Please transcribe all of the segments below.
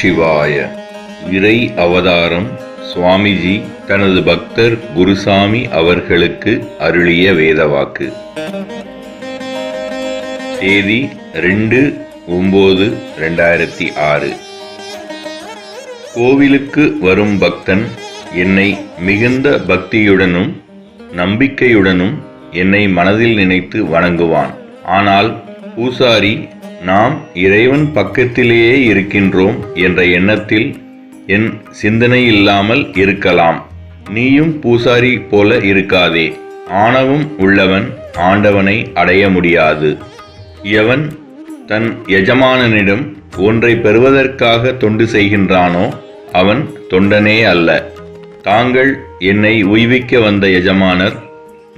சிவாய. இறை அவதாரம் சுவாமிஜி தனது பக்தர் குருசாமி அவர்களுக்கு அருளிய வேதவாக்கு. தேதி 2/9/2006. கோவிலுக்கு வரும் பக்தன் என்னை மிகுந்த பக்தியுடனும் நம்பிக்கையுடனும் என்னை மனதில் நினைத்து வணங்குவான். ஆனால் பூசாரி நாம் இறைவன் பக்கத்திலேயே இருக்கின்றோம் என்ற எண்ணத்தில் என் சிந்தனை இல்லாமல் இருக்கலாம். நீயும் பூசாரி போல இருக்காதே. ஆணவம் உள்ளவன் ஆண்டவனை அடைய முடியாது. எவன் தன் எஜமானனிடம் ஒன்றை பெறுவதற்காக தொண்டு செய்கின்றானோ அவன் தொண்டனே அல்ல. தாங்கள் என்னை உய்விக்க வந்த எஜமானர்,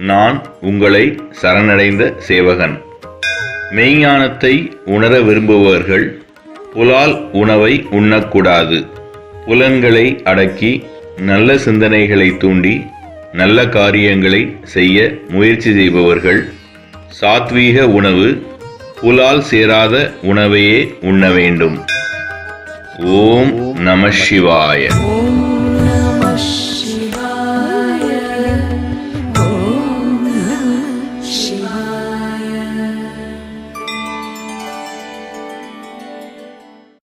நான் உங்களை சரணடைந்த சேவகன். மெய்ஞானத்தை உணர விரும்புபவர்கள் புலால் உணவை உண்ணக்கூடாது. புலன்களை அடக்கி நல்ல சிந்தனைகளை தூண்டி நல்ல காரியங்களை செய்ய முயற்சி செய்பவர்கள் சாத்வீக உணவு, புலால் சேராத உணவையே உண்ண வேண்டும். ஓம் நம சிவாய.